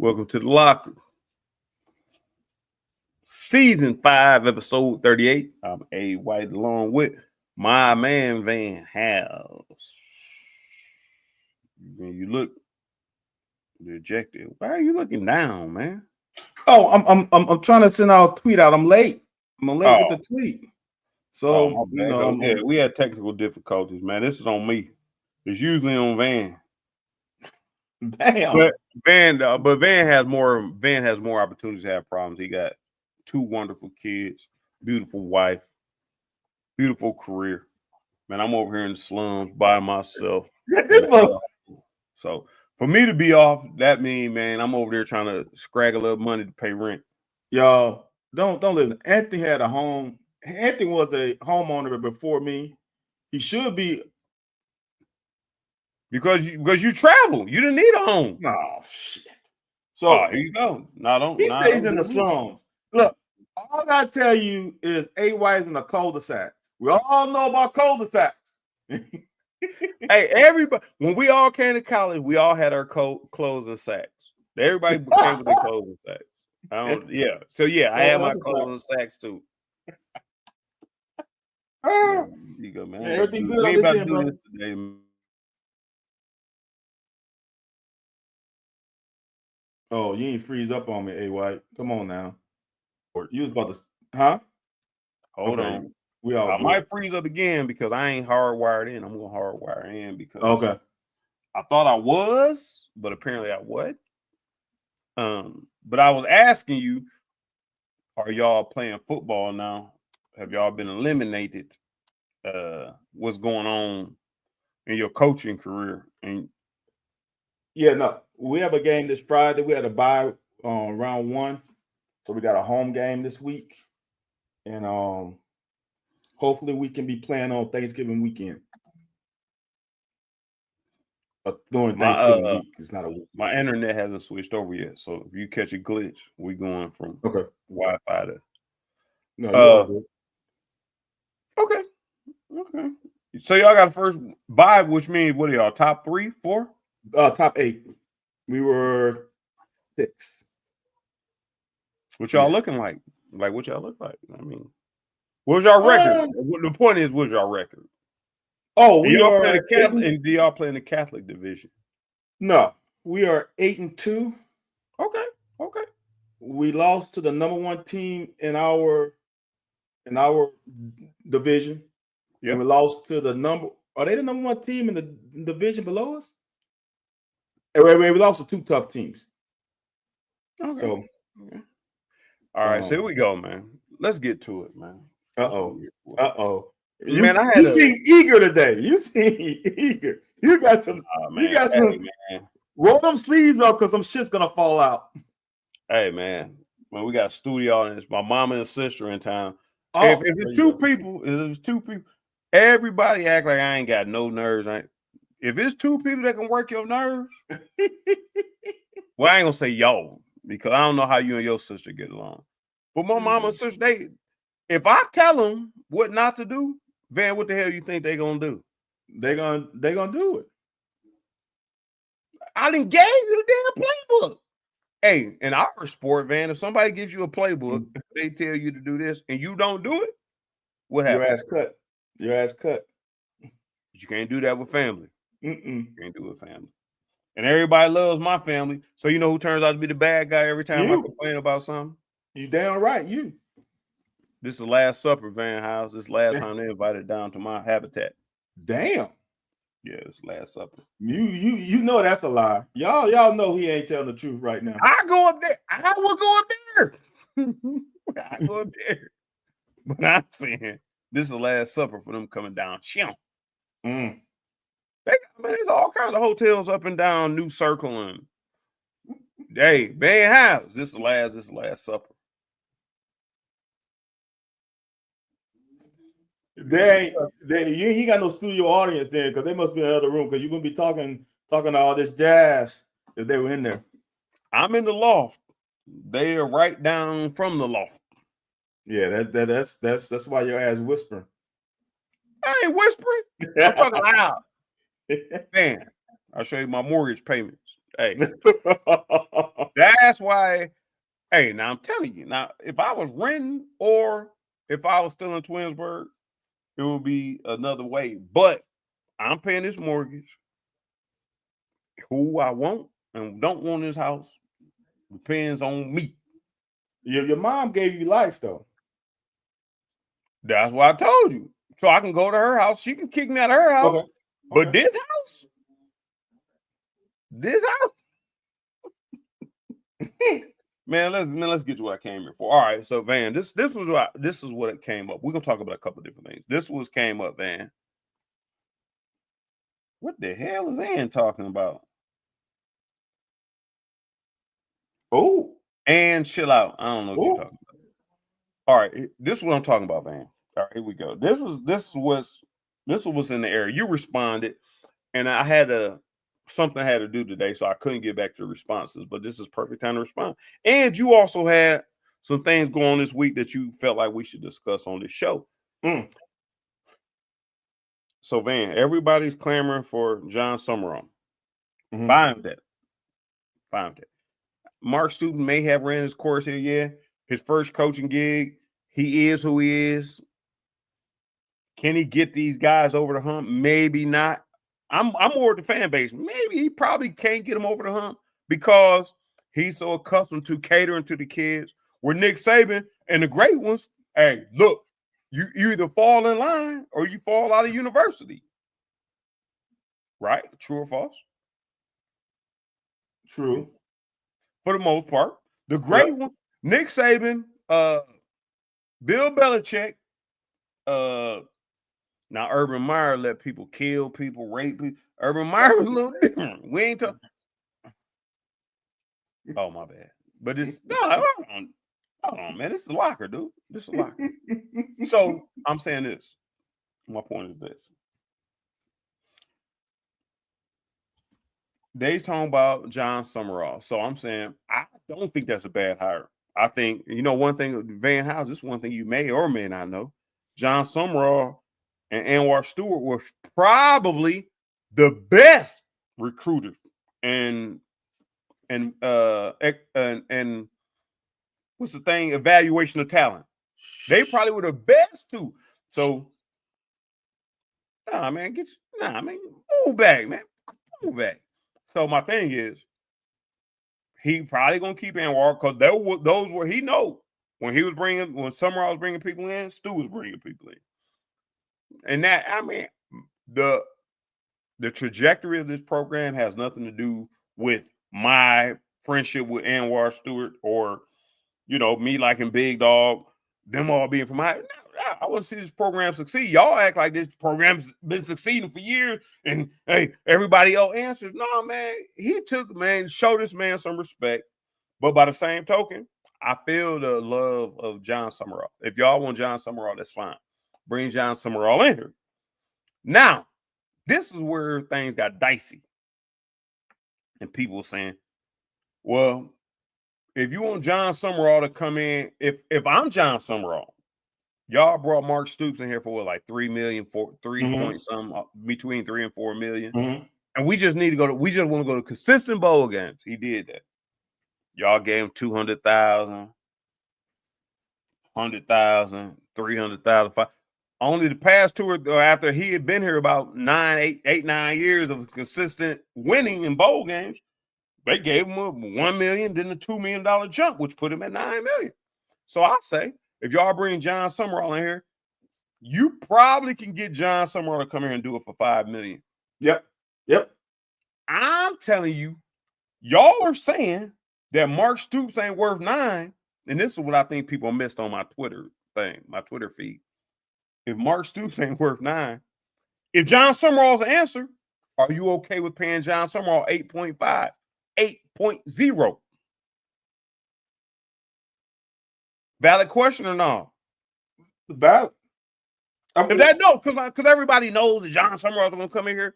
Welcome to the Locker. Season 5, episode 38. I'm A. White along with my man Van House. You look dejected. Why are you looking down, man? Oh, I'm trying to send our tweet out. I'm late. I'm late with the tweet. So my bad. We had technical difficulties, man. This is on me. It's usually on Van. Damn. But Van has more opportunities to have problems. He got 2 wonderful kids, beautiful wife, beautiful career. Man, I'm over here in the slums by myself. So for me to be off, that means, man, I'm over there trying to scrag a little money to pay rent. Y'all don't live. Anthony had a home. Anthony was a homeowner before me. He should be because you travel. You didn't need a home. Oh shit. So here you go. He stays in the slums. Look, all I gotta tell you is A White's in a cul-de-sac. We all know about cul-de-sacs. Hey, everybody, when we all came to college, we all had our clothes and sacks. Everybody came with their clothes and sacks. So I had my clothes and sacks too. You go, man. Everything good. We ain't about to do this today, man. Oh, you ain't freeze up on me, A White. Come on now. You was about to, huh? Hold on. I might freeze up again because I ain't hardwired in. I'm gonna hardwire in because I thought I was, but apparently I wasn't. But I was asking you, are y'all playing football now? Have y'all been eliminated? What's going on in your coaching career? And we have a game this Friday. We had a bye on round 1, so we got a home game this week, and hopefully we can be playing on Thanksgiving weekend. During Thanksgiving week, it's not a week. My internet hasn't switched over yet, so if you catch a glitch, we going from Wi-Fi to. No, you're all good. Okay. So y'all got a first bye, which means what are y'all, top 3, 4? Top 8. We were 6. What y'all looking like? Like what y'all look like? I mean, what's y'all record? The point is, what's y'all record? Oh, do y'all play the Catholic? And do y'all play in the Catholic division? No, we are 8-2. Okay. We lost to the number 1 team in our division. Yeah. And we lost to the number. Are they the number 1 team in the division below us? And we lost to 2 tough teams. Okay. So, all right. So here we go, man. Let's get to it, man. You seem eager today. You seem eager. You got some. You got some. Man. Roll them sleeves up because some shit's gonna fall out. Hey, man. When we got a studio and it's my mama and sister in town. If it's 2 people, everybody act like I ain't got no nerves. If it's 2 people that can work your nerves, well, I ain't gonna say y'all because I don't know how you and your sister get along. But my mama and sister, if I tell them what not to do, Van, what the hell you think they gonna do? They gonna do it. I done gave you the damn playbook. Hey, in our sport, Van, if somebody gives you a playbook, they tell you to do this and you don't do it, what happens? Your ass cut. But you can't do that with family. You can't do it with family. And everybody loves my family. So you know who turns out to be the bad guy every time I complain about something? You damn right, you. This is the last supper, Van House. This is the last time they invited down to my habitat. Damn. Yeah, it's last supper. You know that's a lie. Y'all know he ain't telling the truth right now. I go up there. I will go up there. I go up there. But I'm saying this is the last supper for them coming down. There's all kinds of hotels up and down New Circle and hey, Van House. This is the last supper. He got no studio audience there because they must be in another room because you're gonna be talking all this jazz if they were in there. I'm in the loft. They are right down from the loft. Yeah, that's why your ass whispering. I ain't whispering. I'm talking loud. Man, I'll show you my mortgage payments. Hey, that's why. Hey, now I'm telling you. Now, if I was renting or if I was still in Twinsburg, it would be another way. But I'm paying this mortgage. Who I want and don't want in this house depends on me. Your mom gave you life, though. That's what I told you. So I can go to her house. She can kick me out of her house. Okay. But this house, man, let's get to what I came here for. All right, so Van, this is what it came up. We're gonna talk about a couple of different things. This was came up, Van. What the hell is Ann talking about? Oh, and chill out. I don't know what you're talking about. All right, this is what I'm talking about, man. All right, here we go. This is what's in the air. You responded, and I had something I had to do today, so I couldn't get back to the responses. But this is perfect time to respond. And you also had some things going on this week that you felt like we should discuss on this show. So, Van, everybody's clamoring for John Summerall. Find that. Mark Stoops may have ran his course here, yeah. His first coaching gig. He is who he is. Can he get these guys over the hump? Maybe not. I'm more with the fan base. Maybe he probably can't get them over the hump because he's so accustomed to catering to the kids. Where Nick Saban and the great ones, hey, look, you either fall in line or you fall out of university. Right? True or false? True. For the most part. The great one, Nick Saban, Bill Belichick, now Urban Meyer let people kill people, rape people. Urban Meyer was a little different. We ain't talking. Oh, my bad. But it's hold on, man. This is a locker, dude. This is a locker. So I'm saying this. My point is this. They talking about John Summerall. So I'm saying I don't think that's a bad hire. I think, one thing, Van House, this is one thing you may or may not know. John Summerall and Anwar Stewart were probably the best recruiters and what's the thing? Evaluation of talent. They probably were the best too. So, move back, man. Move back. So my thing is, he probably gonna keep Anwar because those were he know when Summerall was bringing people in, Stu was bringing people in, and that the trajectory of this program has nothing to do with my friendship with Anwar Stewart or me liking Big Dog, them all being from my. I want to see this program succeed. Y'all act like this program's been succeeding for years, and hey, everybody else answers. No, man, show this man some respect. But by the same token, I feel the love of John Summerall. If y'all want John Summerall, that's fine. Bring John Summerall in here. Now, this is where things got dicey. And people saying, well, if you want John Summerall to come in, if I'm John Summerall, y'all brought Mark Stoops in here for like $3 million, point something, between $3 and $4 million. And we just want to go to consistent bowl games. He did that. Y'all gave him 200,000, 100,000, 300,000. Only the past two or after he had been here about 9 years of consistent winning in bowl games, they gave him a $1 million, then a $2 million jump, which put him at $9 million. So I say, if y'all bring John Summerall in here, you probably can get John Summerall to come here and do it for $5 million. Yep. I'm telling you, y'all are saying that Mark Stoops ain't worth $9 million, and this is what I think people missed on my Twitter feed. If Mark Stoops ain't worth $9 million, if John Summerall's the answer, are you okay with paying John Summerall 8.5, 8.0? Valid question or no? Valid. Because everybody knows that John Summerall's going to come in here.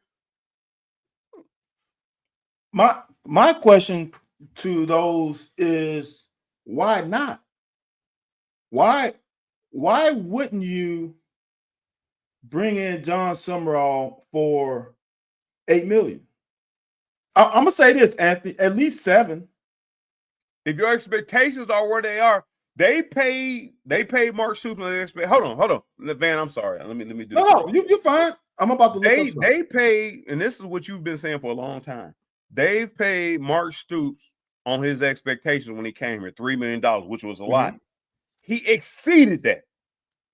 My question to those is why not? Why wouldn't you bring in John Summerall for $8 million? I'm gonna say this, Anthony, at least 7. If your expectations are where they are, they paid Mark Stoops. Hold on, Van. I'm sorry. Let me do. No, you're fine. I'm about to look up something. They paid, and this is what you've been saying for a long time. They've paid Mark Stoops on his expectations when he came here, $3 million, which was a lot. He exceeded that.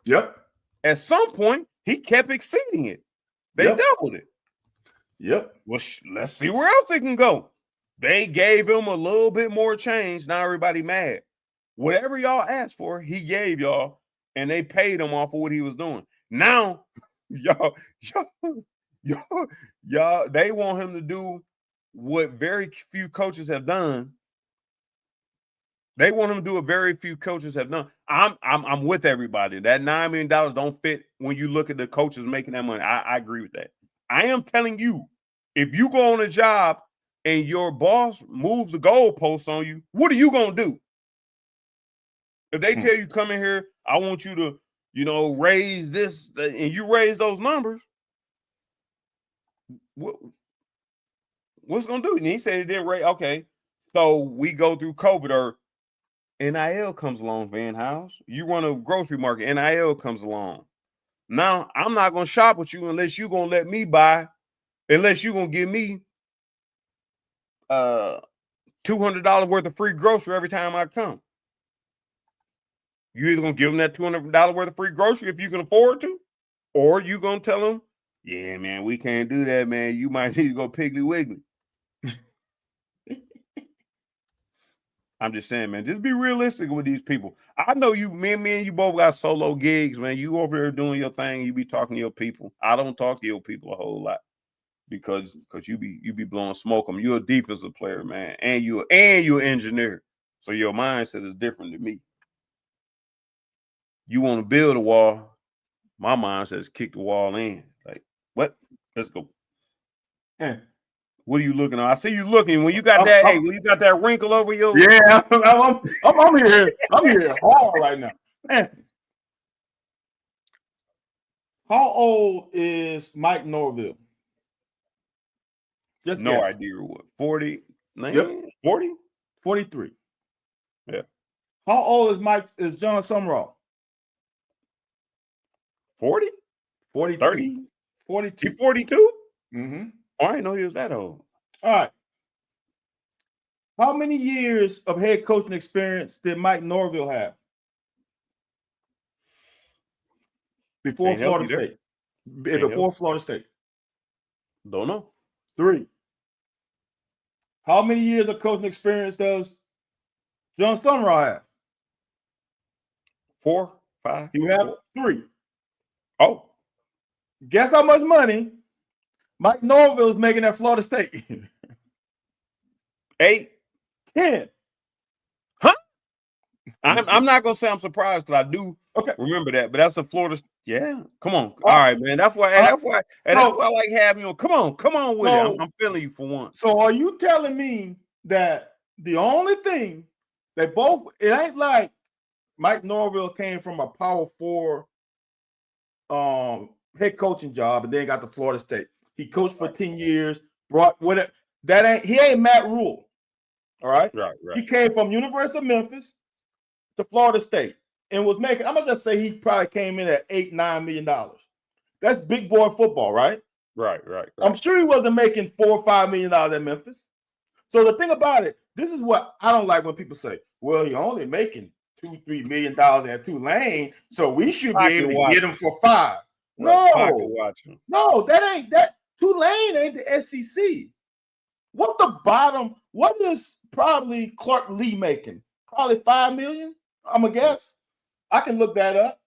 Yep. At some point, he kept exceeding it. They doubled it. Yep. Well, let's see where else it can go. They gave him a little bit more change. Now everybody mad. Whatever y'all asked for, he gave y'all, and they paid him off for what he was doing. Now, y'all, they want him to do what very few coaches have done. They want him to do what very few coaches have done. I'm with everybody. That $9 million don't fit when you look at the coaches making that money. I agree with that. I am telling you, if you go on a job and your boss moves the goalposts on you, what are you gonna do? If they tell you come in here, I want you to, raise this, and you raise those numbers, what's gonna do? And he said he didn't raise. Okay, so we go through COVID or NIL comes along, Van House. You run a grocery market, NIL comes along. Now, I'm not going to shop with you unless you're going to let me buy, unless you're going to give me $200 worth of free grocery every time I come. You either going to give them that $200 worth of free grocery if you can afford to, or you going to tell them, yeah, man, we can't do that, man. You might need to go Piggly Wiggly. I'm just saying, man, just be realistic with these people. I know you, me and you both got solo gigs, man. You over there doing your thing. You be talking to your people. I don't talk to your people a whole lot because you be blowing smoke them. You're a defensive player, man, and you're an engineer. So your mindset is different than me. You want to build a wall. My mindset is kick the wall in. Like, what? Let's go. What are you looking at? I see you looking when you got that. When you got that wrinkle over your. Yeah, I'm here. I'm here hard right now. Man. How old is Mike Norvell? Just no idea what. 40? Yep. 40? 43. Yeah. How old is John Sumrall? 40? 42. 30? 42. 42? Mm-hmm. I didn't know he was that old. All right. How many years of head coaching experience did Mike Norvell have before Florida State? Before Florida State? Don't know. 3. How many years of coaching experience does John Sumrall have? 4, 5. You have 3. Oh. Guess how much money Mike Norvell is making at Florida State? 8. 10. Huh? I'm not gonna say I'm surprised because I do remember that, but that's a Florida. Yeah, come on. All right, man. That's why I like having you. Come on with it. I'm feeling you for once. So are you telling me that the only thing it ain't like Mike Norvell came from a Power 4 head coaching job and then got to Florida State. He coached for 10 years, he ain't Matt Rule. All right. Right. He came from University of Memphis to Florida State and was making, I'm gonna just say he probably came in at $8-9 million. That's big boy football, right? Right. I'm sure he wasn't making $4 or $5 million at Memphis. So the thing about it, this is what I don't like when people say, well, you're only making $2-3 million at Tulane, so we should be able to get him for $5. Right. No, that Tulane ain't the SEC. What is probably Clark Lee making? Probably $5 million, I'm gonna guess. I can look that up.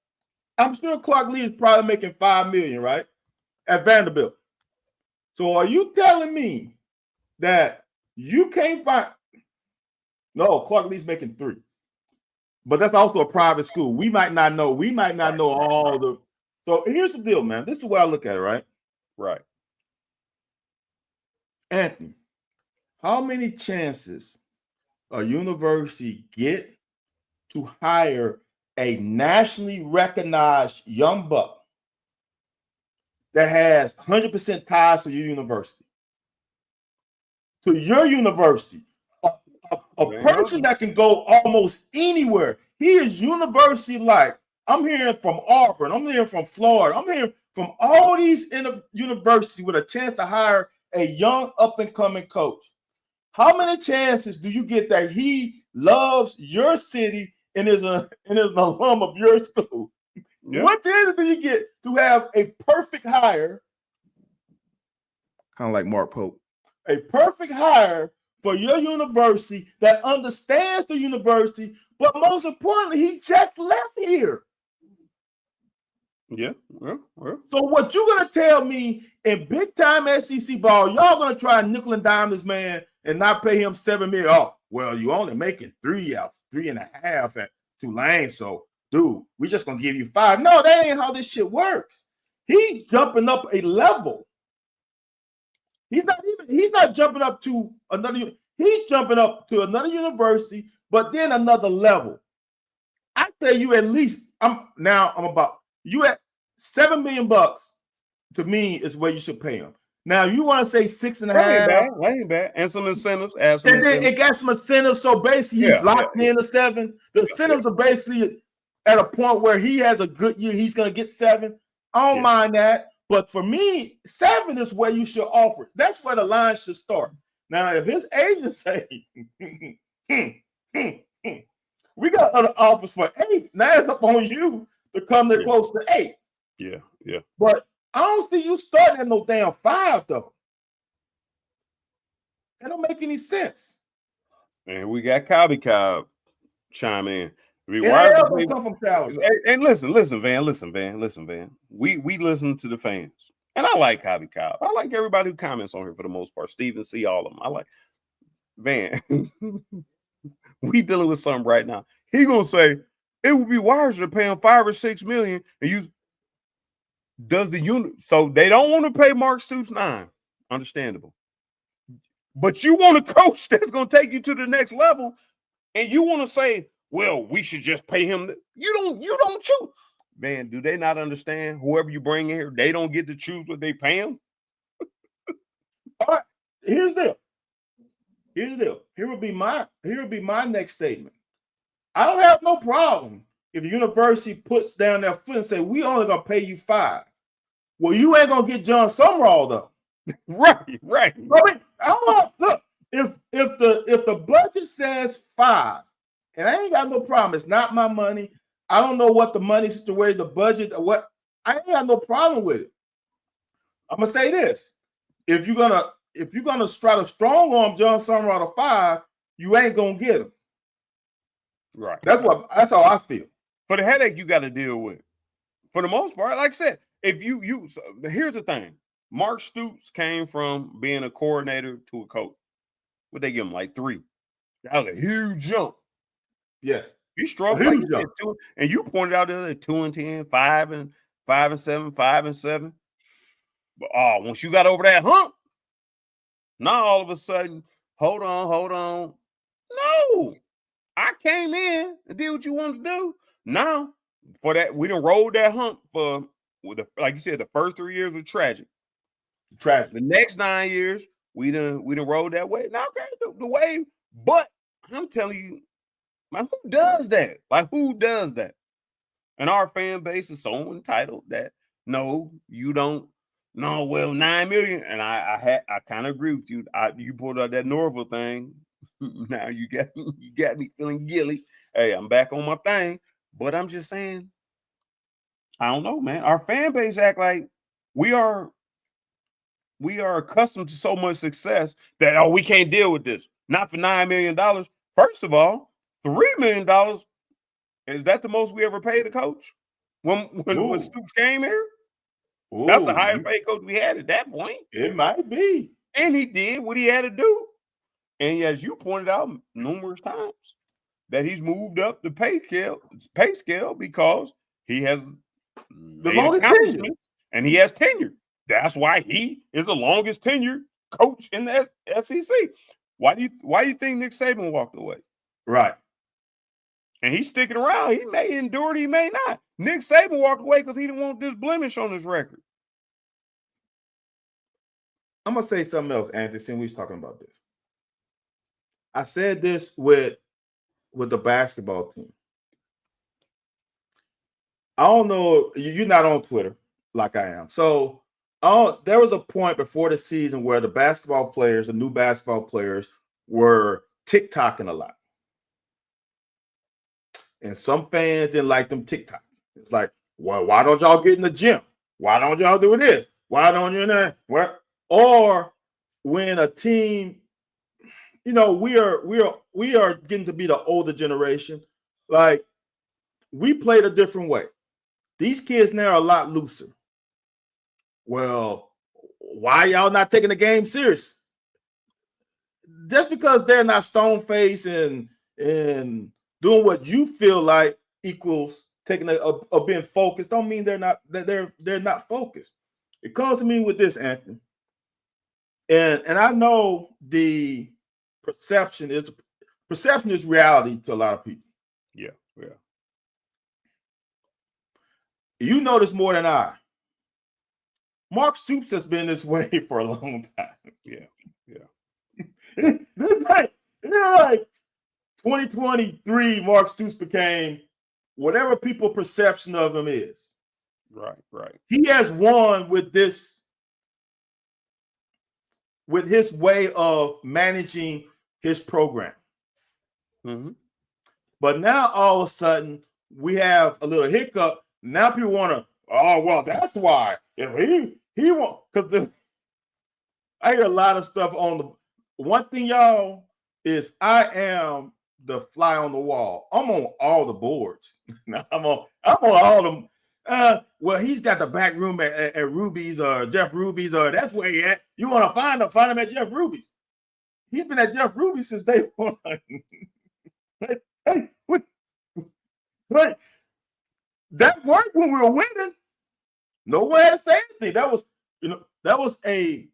I'm sure Clark Lee is probably making $5 million, right? At Vanderbilt. So are you telling me that you can't find? No, Clark Lee's making $3 million. But that's also a private school. We might not know. We might not know all the. So here's the deal, man. This is where I look at it, right? Right. Anthony, how many chances a university get to hire a nationally recognized young buck that has 100% ties to your university? to your university. A person that can go almost anywhere. He is university like. I'm hearing from Auburn. I'm hearing from Florida. I'm hearing from all these universities with a chance to hire a young up-and-coming coach. How many chances do you get that he loves your city and is an alum of your school? Yep. What chances do you get to have a perfect hire? Kind of like Mark Pope. A perfect hire for your university that understands the university, but most importantly, he just left here. Yeah. Well. So what you gonna tell me in big time SEC ball, y'all gonna try and nickel and dime this man and not pay him $7 million? Oh, well, you only making 3.5 at Tulane. So, dude, we just gonna give you 5. No, that ain't how this shit works. He's jumping up a level. He's not jumping up to another. He's jumping up to another university, but then another level. I say you at least. You at $7 million. To me, is where you should pay him. Now you want to say 6.5? That ain't bad. And some incentives. It got some incentives. So basically, he's locked in the 7. The incentives are basically at a point where he has a good year. He's gonna get 7. I don't mind that. But for me, 7 is where you should offer. That's where the line should start. Now, if his agent say, we got other offers for 8, now it's up on you to come there close to 8. Yeah. But I don't see you starting at no damn 5, though. That don't make any sense. And we got Cobby Cobb chime in. Come from Cali. And listen, Van. We listen to the fans. And I like Cobby Cobb. I like everybody who comments on here for the most part. Steven C, all of them. I like Van. We dealing with something right now. He gonna say it would be wiser to pay him $5 or $6 million and use so they don't want to pay Mark Stoops 9. Understandable. But you want a coach that's gonna take you to the next level, and you want to say, well, we should just pay him. You don't choose. Man, do they not understand? Whoever you bring in here, they don't get to choose what they pay him. All right, here's the deal. Here would be my next statement. I don't have no problem if the university puts down their foot and say, we only gonna pay you 5. Well, you ain't gonna get John Sumrall though. Right. I mean, look, if the budget says 5, and I ain't got no problem. It's not my money. I don't know what the money situation, the budget, what. I ain't got no problem with it. I'm gonna say this: if you're gonna try to strong arm John Sumrall to 5, you ain't gonna get him. Right. That's how I feel. For the headache you got to deal with, for the most part, like I said, if here's the thing: Mark Stoops came from being a coordinator to a coach. What they give him, like 3? That was a huge jump. Yes. He struggled like 2, and you pointed out that 2-10, 5-7, 5-7. But once you got over that hump, now all of a sudden, hold on. No, I came in and did what you wanted to do. Now, for that, we done rolled that hump like you said, the first 3 years were tragic. The next 9 years, we done rolled that wave. Now, okay, the wave, but I'm telling you, man, who does that? Like, who does that? And our fan base is so entitled that no, you don't. No, well, 9 million, and I kind of agree with you. You pulled out that Norville thing. Now you got me feeling guilty. Hey, I'm back on my thing, but I'm just saying, I don't know, man. Our fan base act like we are accustomed to so much success that we can't deal with this. Not for $9 million. First of all, $3 million, is that the most we ever paid a coach? When Stoops came here? Ooh, that's the highest paid coach we had at that point. It might be. And he did what he had to do. And as you pointed out numerous times, that he's moved up the pay scale because he has the longest tenure. And he has tenure. That's why he is the longest tenured coach in the SEC. Why do you think Nick Saban walked away? Right. And he's sticking around. He may endure it, he may not. Nick Saban walked away because he didn't want this blemish on his record. I'm going to say something else, Anthony, since we was talking about this. I said this with the basketball team. I don't know. You're not on Twitter like I am. So there was a point before the season where the basketball players, the new basketball players, were TikToking a lot. And some fans didn't like them TikTok. It's like, well, why don't y'all get in the gym? Why don't y'all do this? Why don't you know? Or when a team, we are getting to be the older generation. Like, we played a different way. These kids now are a lot looser. Well, why y'all not taking the game serious? Just because they're not stone-faced and doing what you feel like equals taking a being focused, don't mean they're not focused. It comes to me with this, Anthony. And I know the perception is reality to a lot of people. Yeah. You know this more than I. Mark Stoops has been this way for a long time. Yeah. This like 2023, Mark Stoops became whatever people perception of him is. Right. He has won with his way of managing his program. Mm-hmm. But now all of a sudden we have a little hiccup. Now people want to, oh, well, that's why. If he won't, because I hear a lot of stuff on the one thing, y'all, is I am the fly on the wall. I'm on all the boards. I'm on all of them. Well, he's got the back room at Ruby's or Jeff Ruby's, or that's where he at. You want to find him at Jeff Ruby's. He's been at Jeff Ruby's since day one. Hey, what? That worked when we were winning. No one had to say anything. That was a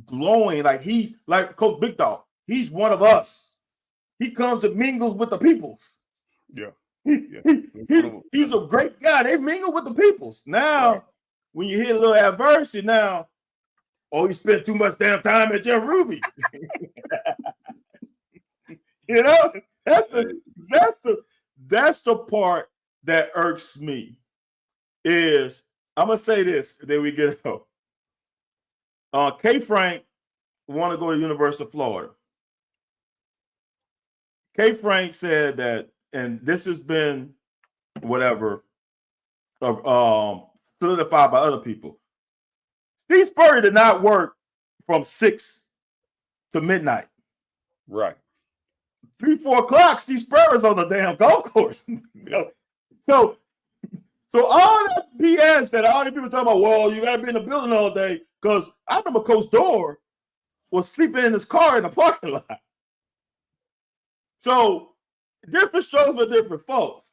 glowing, like he's like Coach Big Dog. He's one of us. He comes and mingles with the peoples. Yeah. He's a great guy. They mingle with the peoples. Now, right. When you hit a little adversity, now, he spent too much damn time at Jeff Ruby. That's the part that irks me. Is I'm gonna say this, then we get out. K. Frank want to go to the University of Florida. K. Frank said that, and this has been solidified by other people. Steve Spurrier did not work from 6 to midnight. Right. 3-4 o'clock, Steve Spurrier's on the damn golf course. So all that BS that all these people talking about, well, you got to be in the building all day, because I remember Coach Dorr was sleeping in his car in the parking lot. So different strokes for different folks.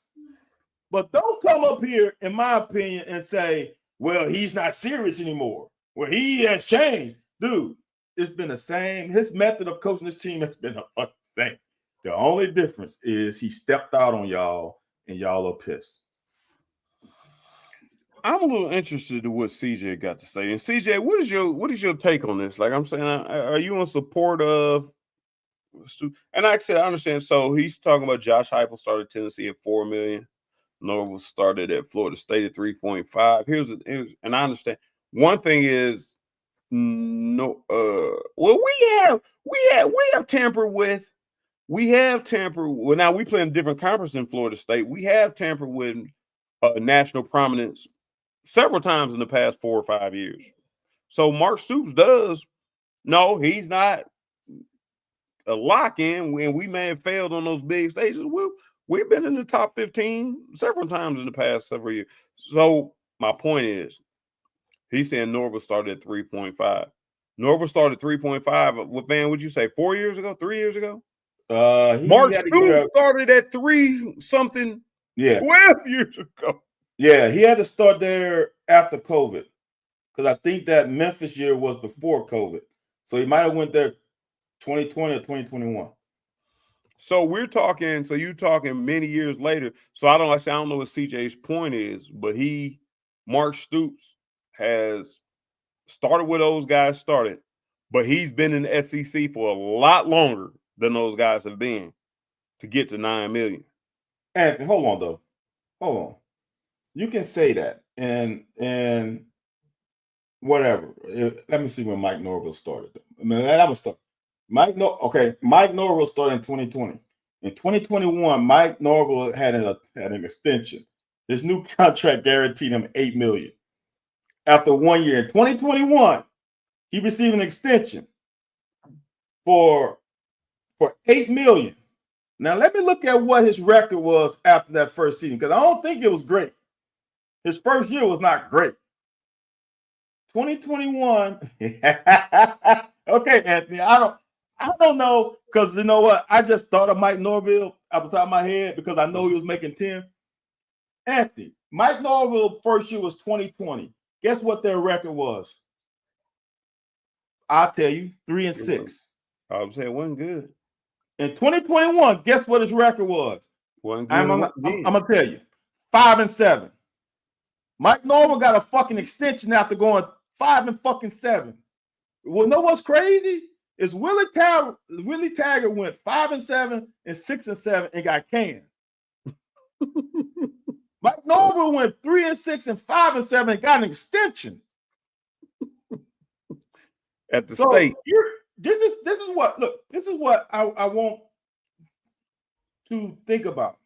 But don't come up here, in my opinion, and say, well, he's not serious anymore. Well, he has changed. Dude, it's been the same. His method of coaching this team has been the fucking same. The only difference is he stepped out on y'all, and y'all are pissed. I'm a little interested in what CJ got to say. And CJ, what is your take on this? Like I'm saying, are you in support of? And like I said, I understand. So he's talking about Josh Heupel started Tennessee at $4 million. Norvell started at Florida State at 3.5. Here's and I understand. One thing is well, we have tampered with. Well, now we play in different conferences in Florida State. We have tampered with national prominence several times in the past 4 or 5 years. So Mark Stoops he's not a lock-in when we may have failed on those big stages. We've been in the top 15 several times in the past several years. So my point is, he's saying Norvell started at 3.5. Norvell started 3.5. What, Van, would you say 4 years ago, 3 years ago? Mark Stoops started at 3-something 12 years ago. Yeah, he had to start there after COVID, because I think that Memphis year was before COVID. So he might have went there 2020 or 2021. So you're talking many years later. So I don't know what CJ's point is, but Mark Stoops has started where those guys started, But he's been in the SEC for a lot longer than those guys have been to get to 9 million. And hold on though. Hold on. You can say that and whatever. Let me see when Mike Norvell started. I mean, that was start. Mike Norvell started in 2020. In 2021, Mike Norvell had an extension. His new contract guaranteed him $8 million. After 1 year, in 2021, he received an extension for $8 million. Now let me look at what his record was after that first season, because I don't think it was great. His first year was not great. 2021. Okay, Anthony. I don't know, because you know what? I just thought of Mike Norvell off the top of my head because I know he was making 10. Anthony, Mike Norvell first year was 2020. Guess what their record was? I'll tell you, 3-6. I would say it wasn't good. In 2021, guess what his record was? Wasn't good. I'm gonna tell you, 5-7. Mike Norvell got a fucking extension after going 5-7. Well, know what's crazy? Is Willie Taggart went 5-7 and 6-7 and got canned. Mike Norvell went 3-6 and 5-7 and got an extension at the state. This is what I want to think about.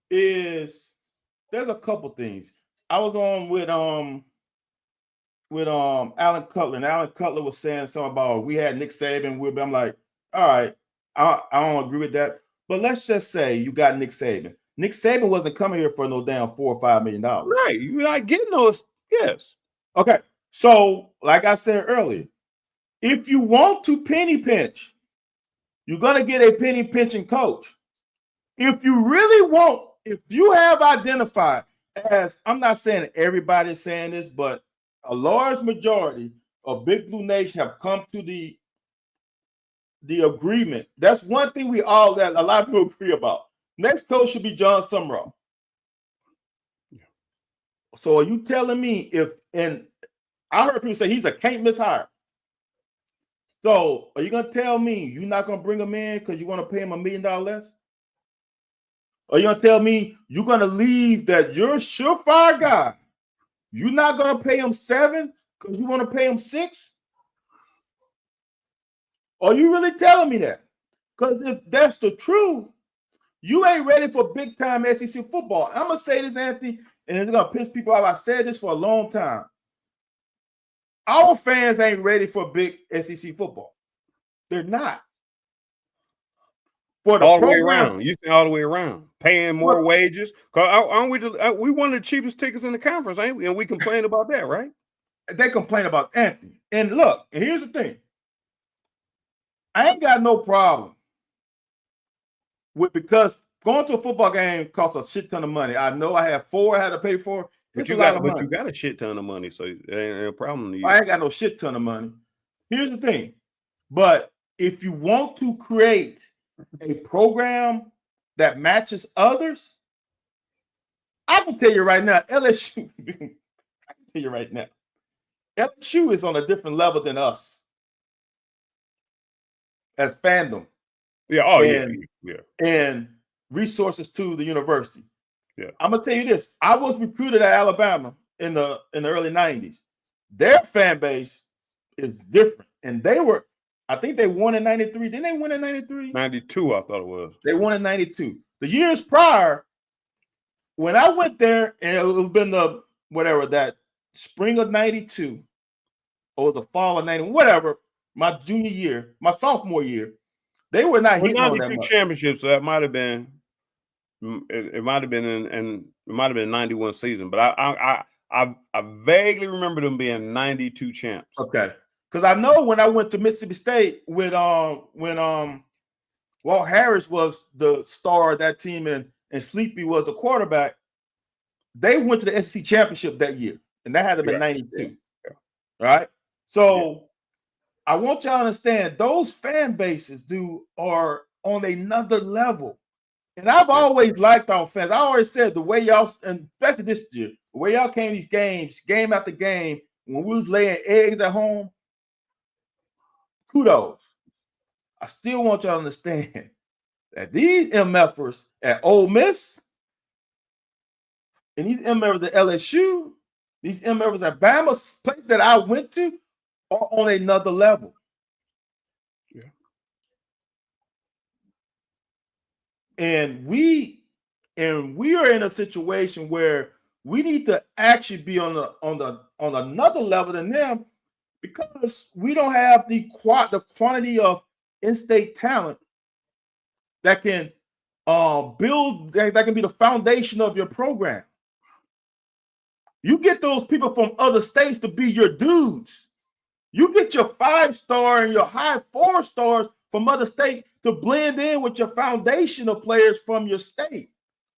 There's a couple things. I was on with Alan Cutler, and Alan Cutler was saying something about we had Nick Saban with. I'm like, all right, I don't agree with that. But let's just say you got Nick Saban. Nick Saban wasn't coming here for no damn $4 or $5 million. Right. You're not getting those. Yes. Okay. So, like I said earlier, if you want to penny pinch, you're going to get a penny pinching coach. If you really want, if you have identified as, I'm not saying everybody's saying this, but a large majority of Big Blue Nation have come to the agreement. That's one thing that a lot of people agree about. Next coach should be John Summerall. Yeah. So are you telling me and I heard people say he's a can't miss hire. So are you gonna tell me you're not gonna bring him in because you want to pay him $1 million less? Or are you gonna tell me you're gonna leave that you're a surefire guy? You're not gonna pay him 7 because you want to pay him 6? Are you really telling me that? Because if that's the truth, you ain't ready for big time SEC football. I'm gonna say this, Anthony, and it's gonna piss people off. I said this for a long time. Our fans ain't ready for big SEC football. They're not. For the all the way around. You say all the way around. Paying more wages. Aren't we one of the cheapest tickets in the conference, ain't we? And we complain about that, right? They complain about Anthony. And look, and here's the thing. I ain't got no problem because going to a football game costs a shit ton of money. I know I have 4 I had to pay for. But you got a shit ton of money, so it ain't a problem to you. I ain't got no shit ton of money. Here's the thing. But if you want to create a program that matches others, I can tell you right now, LSU, I can tell you right now, LSU is on a different level than us as fandom. Yeah, yeah. And resources to the university. Yeah. I'm gonna tell you this. I was recruited at Alabama in the early 90s. Their fan base is different. And I think they won in 93. Didn't they win in 93? 92, I thought it was. They won in 92. The years prior, when I went there, and it would have been that spring of 92 or the fall of 91, whatever, my junior year, my sophomore year, they were not hitting on that much. Championships, so that might have been. It might have been it might have been 91 season, but I vaguely remember them being 92 champs. Okay, because I know when I went to Mississippi State with when Walt Harris was the star of that team and Sleepy was the quarterback, they went to the SEC championship that year, and that had to been 92. Yeah. Right? So I want y'all to understand those fan bases are on another level. And I've always liked our fans. I always said the way y'all, and especially this year, where y'all came these games, game after game, when we was laying eggs at home, kudos. I still want y'all to understand that these MFers at Ole Miss and these MFers at LSU, these MFers at Bama, place that I went to, are on another level. Yeah. And we are in a situation where we need to actually be on another level than them, because we don't have the quantity of in-state talent that can build, that can be the foundation of your program. You get those people from other states to be your dudes. You get your 5-star and your high 4-stars from other states to blend in with your foundation of players from your state.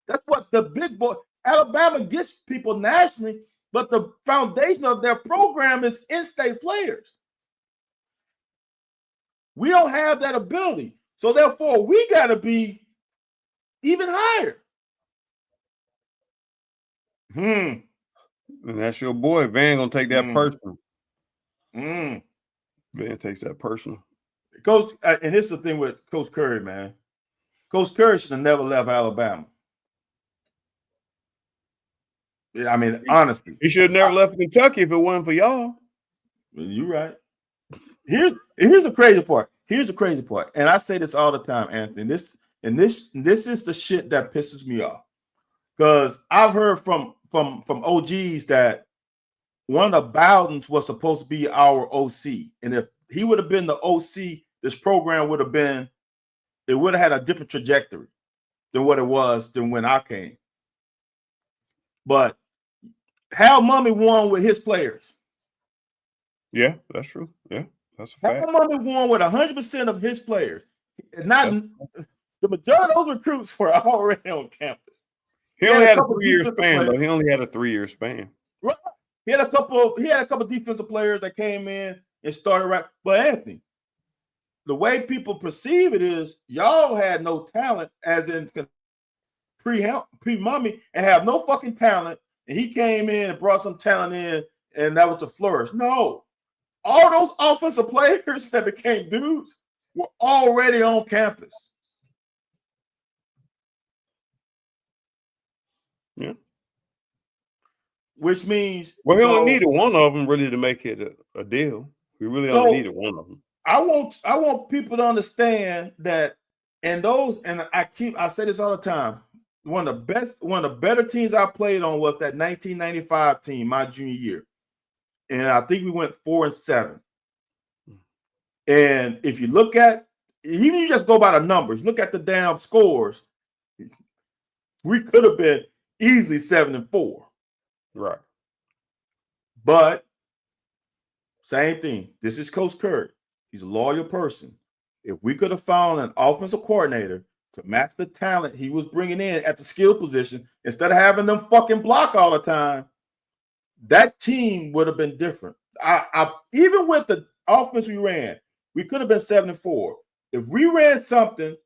That's what the big boy, Alabama gets people nationally, but the foundation of their program is in-state players. We don't have that ability. So therefore, we got to be even higher. And that's your boy. Van gonna take that personal. Van takes that personal. Coach, and here's the thing with Coach Curry, man. Coach Curry should have never left Alabama. I mean, honestly. He should have never left Kentucky if it wasn't for y'all. You're right. Here's the crazy part. Here's the crazy part. And I say this all the time, Anthony. This is the shit that pisses me off. Because I've heard from OGs that one of the Bowdens was supposed to be our OC. And if he would have been the OC, this program would have had a different trajectory than what it was than when I came. But Hal Mumme won with his players. Yeah, that's true. Yeah, that's a fact. Hal Mumme won with 100% of his players. Not the majority of those recruits were already on campus. He only had a 3-year span, though. He only had a 3-year span. Right. He had a couple defensive players that came in and started right. But Anthony, the way people perceive it is y'all had no talent, as in pre-Mumme, and have no fucking talent. And he came in and brought some talent in, and that was the flourish. No. All those offensive players that became dudes were already on campus. Yeah. Which means, well, he only needed one of them really to make it a deal. He really only needed one of them. I want people to understand that, and I say this all the time. One of the better teams I played on was that 1995 team, my junior year, and I think we went 4-7. And if you look at, even you just go by the numbers, look at the damn scores, we could have been easily 7-4. Right. But same thing. This is Coach Curry. He's a loyal person. If we could have found an offensive coordinator to match the talent he was bringing in at the skill position, instead of having them fucking block all the time, that team would have been different. I even with the offense we ran, we could have been 7-4. If we ran something,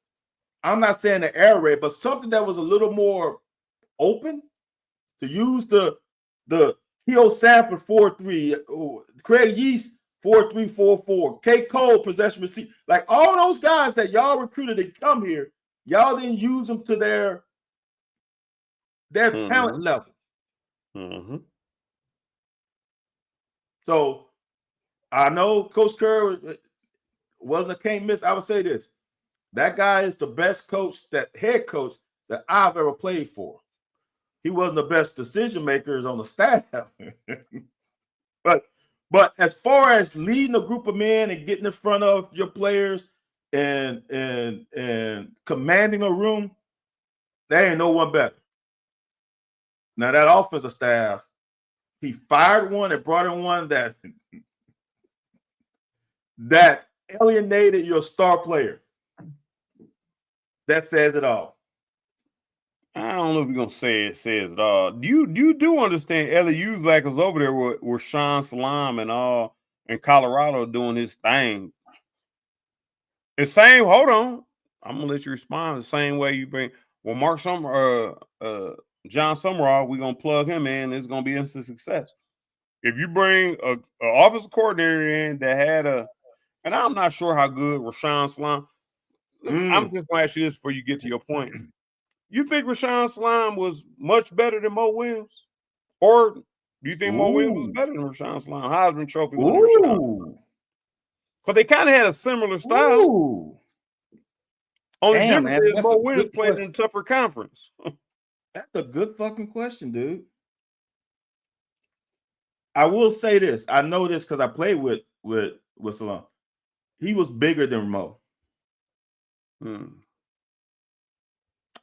I'm not saying the air raid, but something that was a little more open, to use the Keo Sanford 4-3, Craig Yeast 4-3-4-4, K. Cole possession receipt, like all those guys that y'all recruited to come here, y'all didn't use them to their talent level. So I know Coach Curry wasn't a can't miss. I would say this: that guy is the best head coach that I've ever played for. He wasn't the best decision makers on the staff, but as far as leading a group of men and getting in front of your players and commanding a room, there ain't no one better. Now that offensive staff, he fired one and brought in one that alienated your star player. That says it all. I don't know if you're gonna say it says it all. You do understand LSU's black was over there with Sean Salam and all in Colorado doing his thing. The same, hold on. I'm gonna let you respond the same way you bring. Well, Mark Summer, John Summerall, we're gonna plug him in. It's gonna be instant success. If you bring a offensive coordinator in that had and I'm not sure how good Rashawn Slaim. I'm just gonna ask you this before you get to your point. You think Rashawn Slaim was much better than Mo Williams, or do you think Mo Williams was better than Rashawn Slaim? Heisman Trophy winner Rashawn. But they kind of had a similar style. Only difference is Mo Williams played in a tougher conference. That's a good fucking question, dude. I will say this. I know this because I played with Salaam. He was bigger than Mo.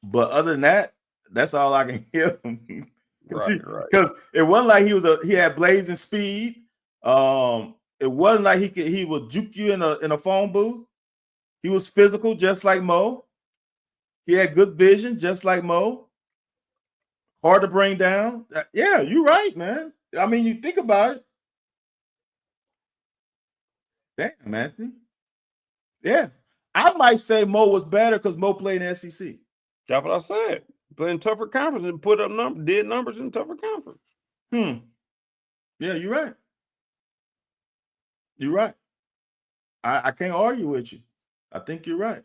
But other than that, that's all I can hear him. Right. Because it wasn't like he had blazing speed. It wasn't like he would juke you in a phone booth. He was physical, just like Mo. He had good vision, just like Mo. Hard to bring down. Yeah, you're right, man. I mean, you think about it. Damn, Anthony. Yeah. I might say Mo was better because Mo played in the SEC. That's what I said. Playing tougher conference and put up numbers in tougher conference. Yeah, you're right. You're right. I can't argue with you. I think you're right.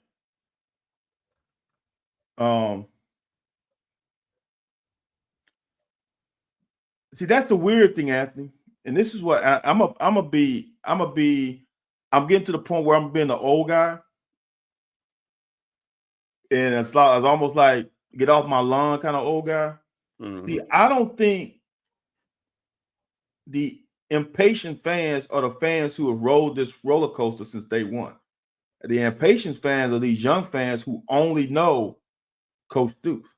See, that's the weird thing, Anthony. And this is what I'm getting to the point where I'm being the old guy. And it's almost like get off my lawn kind of old guy. See, I don't think the impatient fans are the fans who have rode this roller coaster since day one. The impatient fans are these young fans who only know Coach Stoops.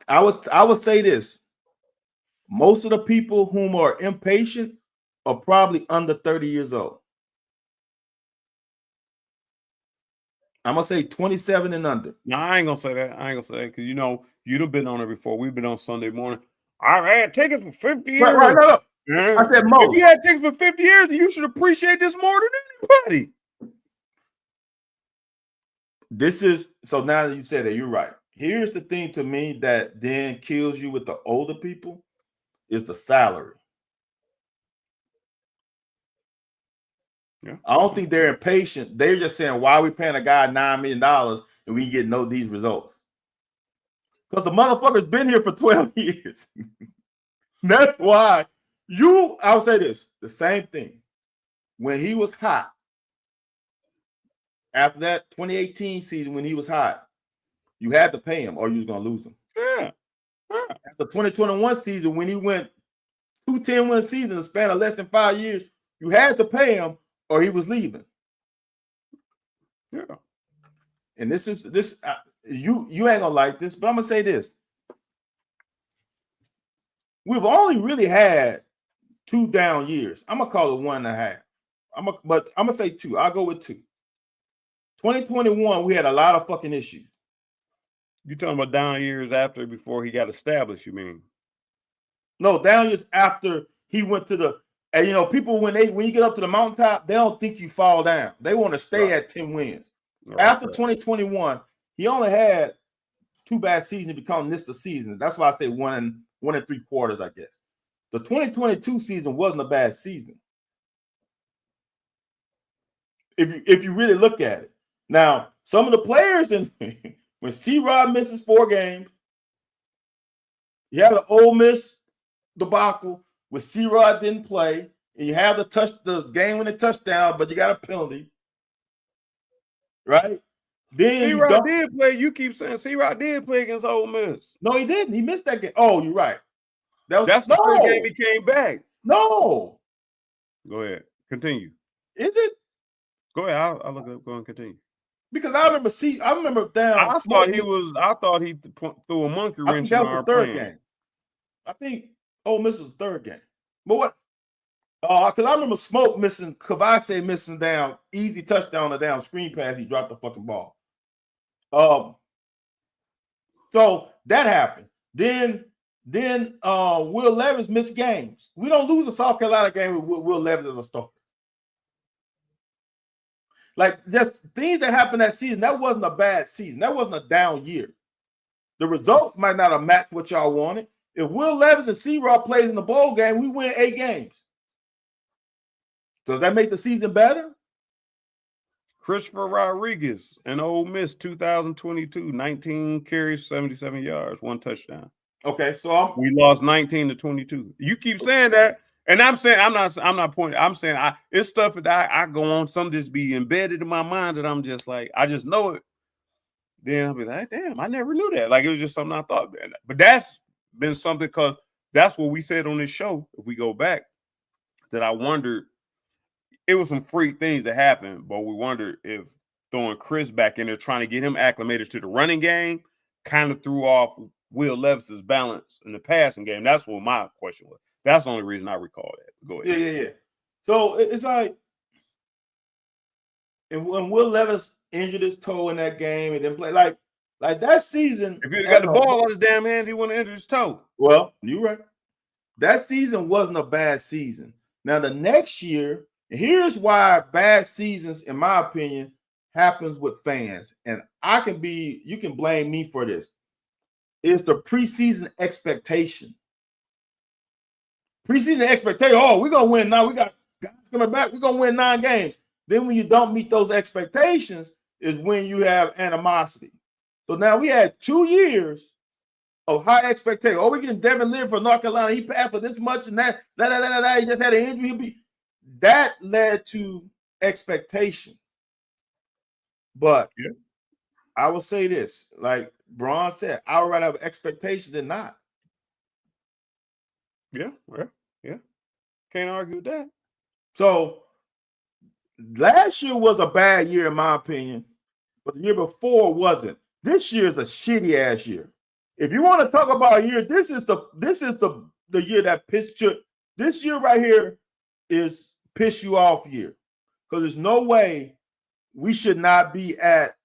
I would say this. Most of the people whom are impatient are probably under 30 years old. I'm going to say 27 and under. No, I ain't going to say that. Because, you'd have been on it before. We've been on Sunday morning. I've had tickets for 50 years. Right, no. Yeah. I said most. If you had tickets for 50 years, you should appreciate this more than anybody. So now that you said that, you're right. Here's the thing to me that then kills you with the older people is the salary. Yeah. I don't think they're impatient. They're just saying, why are we paying a guy $9 million and we get these results? Because the motherfucker's been here for 12 years. That's why I'll say this, the same thing. When he was hot, after that 2018 season when he was hot, you had to pay him or you was going to lose him. Yeah. After 2021 season, when he went 2 10-win seasons in a span of less than 5 years, you had to pay him or he was leaving. Yeah. And this you ain't gonna like this, but I'm gonna say this. We've only really had 2 down years. I'm gonna call it 1.5. But I'm gonna say 2. I'll go with 2. 2021, we had a lot of fucking issues. You talking about down years before he got established, you mean? No, down years after he went to the, and people when you get up to the mountaintop, they don't think you fall down. They want to stay at 10 wins. After 2021, he only had 2 bad seasons become this the season. That's why I say 1 and 3 quarters, I guess. The 2022 season wasn't a bad season. If you really look at it. Now, some of the players when C-Rod misses 4 games, you have an Ole Miss debacle where C-Rod didn't play, and you have the game-winning touchdown, but you got a penalty, right? Then C-Rod did play. You keep saying C-Rod did play against Ole Miss. No, he didn't. He missed that game. Oh, you're right. That's the first game he came back. No. Go ahead. Continue. Is it? Go ahead. I'll look it up. Go and continue. Because I remember down. I thought he threw a monkey wrench in our third game. I think Ole Miss was the 3rd game. But what? Because I remember Smoke missing, Kavase missing down, easy touchdown or down screen pass. He dropped the fucking ball. So that happened. Then Will Levis missed games. We don't lose a South Carolina game with Will Levis as a starter. Like just things that happened that season. That wasn't a bad season. That wasn't a down year. The results might not have matched what y'all wanted. If Will Levis and C-Rob plays in the bowl game, we win 8 games. Does that make the season better? Christopher Rodriguez in Ole Miss 2022, 19 carries, 77 yards, 1 touchdown. Okay, so we lost 19-22. You keep saying that, and I'm saying I'm not pointing. I'm saying it's stuff that I go on. Some just be embedded in my mind that I'm just like I just know it. Then I'll be like, damn, I never knew that. Like it was just something I thought. But that's been something because that's what we said on this show. If we go back, that I wondered. It was some freak things that happened, but we wondered if throwing Chris back in there, trying to get him acclimated to the running game, kind of threw off Will Levis's balance in the passing game. That's what my question was. That's the only reason I recall that. Go ahead. Yeah. So it's like, and when Will Levis injured his toe in that game and then play like that season. If he'd got the ball on his damn hands, he wouldn't have injured his toe. Well, you're right. That season wasn't a bad season. Now the next year. Here's why bad seasons, in my opinion, happens with fans. And you can blame me for this. It's the preseason expectation. Preseason expectation, we're going to win now. We got guys coming back. We're going to win 9 games. Then when you don't meet those expectations is when you have animosity. So now we had 2 years of high expectation. We getting Devin Leary for North Carolina. He passed for this much and that. He just had an injury. That led to expectation. But I will say this, like Braun said, I would rather have expectation than not. Yeah. Can't argue with that. So last year was a bad year, in my opinion, but the year before wasn't. This year is a shitty ass year. If you want to talk about a year, this is the year that pissed you. This year right here is piss you off year, because there's no way we should not be at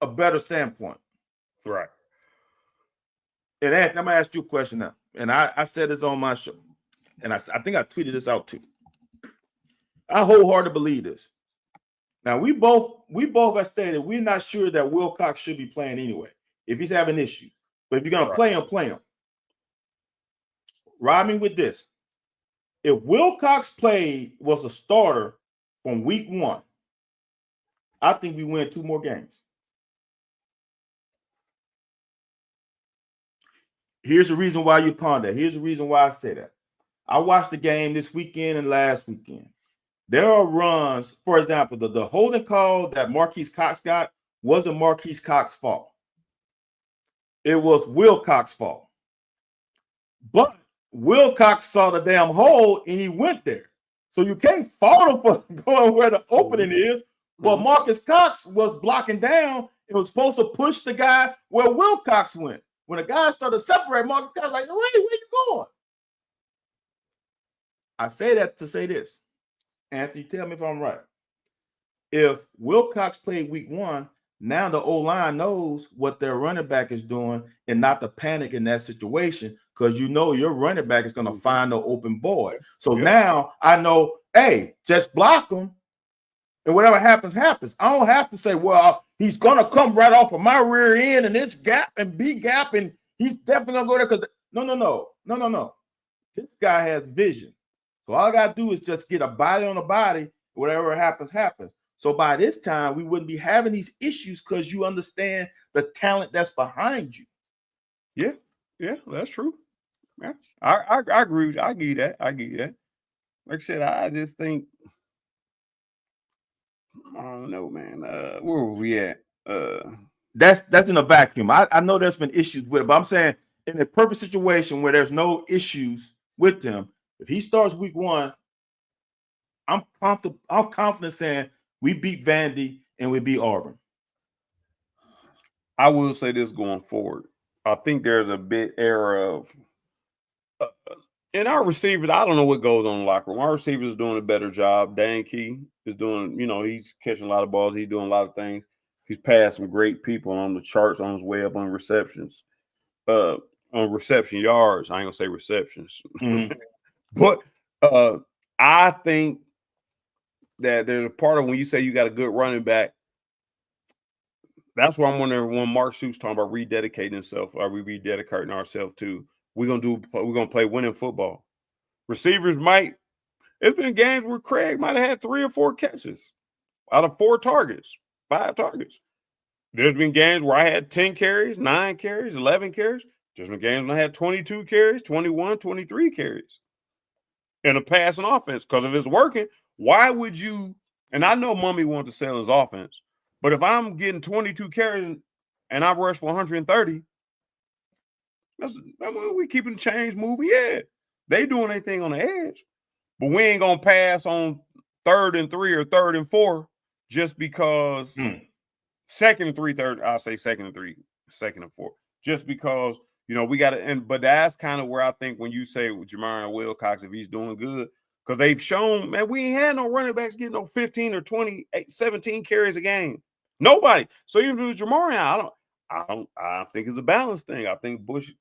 a better standpoint. Right. And Anthony, I'm gonna ask you a question now. And I said this on my show, and I think I tweeted this out too. I wholeheartedly believe this. Now we both have stated we're not sure that Wilcox should be playing anyway if he's having issues. But if you're gonna play him. Ride me with this. If Wilcox was a starter from week 1, I think we win 2 more games. Here's the reason why you ponder that. Here's the reason why I say that. I watched the game this weekend and last weekend. There are runs, for example, the holding call that Marquise Cox got wasn't Marquise Cox's fault. It was Wilcox's fault. But Wilcox saw the damn hole and he went there. So you can't fault him for going where the opening is. Well, Marcus Cox was blocking down. It was supposed to push the guy where Wilcox went. When the guy started to separate, Marcus Cox was like, wait, where you going? I say that to say this. Anthony, tell me if I'm right. If Wilcox played week 1, now the O-line knows what their running back is doing and not to panic in that situation, because you know your running back is going to find the open void. So now I know, hey, just block him, and whatever happens, happens. I don't have to say, well, he's going to come right off of my rear end and it's gap and B gap, and he's definitely going to go there because no. This guy has vision. So all I got to do is just get a body on a body. Whatever happens, happens. So by this time, we wouldn't be having these issues because you understand the talent that's behind you. Yeah, that's true. Yeah, I agree with you. I give you that. Like I said, I just think, I don't know, man. Where were we at? That's in a vacuum. I know there's been issues with it, but I'm saying in a perfect situation where there's no issues with him, if he starts week 1, I'm confident saying we beat Vandy and we beat Auburn. I will say this going forward. I think there's a bit error of in our receivers. I don't know what goes on in the locker room. Our receivers is doing a better job. Dan Key is doing, he's catching a lot of balls. He's doing a lot of things. He's passed some great people on the charts on his way up on receptions, on reception yards. I ain't gonna say receptions, but I think that there's a part of when you say you got a good running back, That's why I'm wondering when Mark Stoops talking about rededicating himself. Are we rededicating ourselves to? We're gonna play winning football. Receivers might. It's been games where Craig might have had 3 or 4 catches out of 4 targets, 5 targets. There's been games where I had 10 carries, 9 carries, 11 carries. There's been games when I had 22 carries, 21, 23 carries in a passing offense. Because if it's working, why would you? And I know Mummy wants to sell his offense, but if I'm getting 22 carries and I rush for 130, we keeping the chains moving. Yeah, they doing their thing on the edge, but we ain't gonna pass on 3rd and 3 or 3rd and 4 just because 2nd and 3, third. I'll say 2nd and 3, 2nd and 4, just because we got to. And but that's kind of where I think when you say with Jamarian Wilcox, if he's doing good, because they've shown, man, we ain't had no running backs getting no 15 or 20, 17 carries a game. Nobody. So even if it was Jamarian, I think it's a balance thing. I think Bush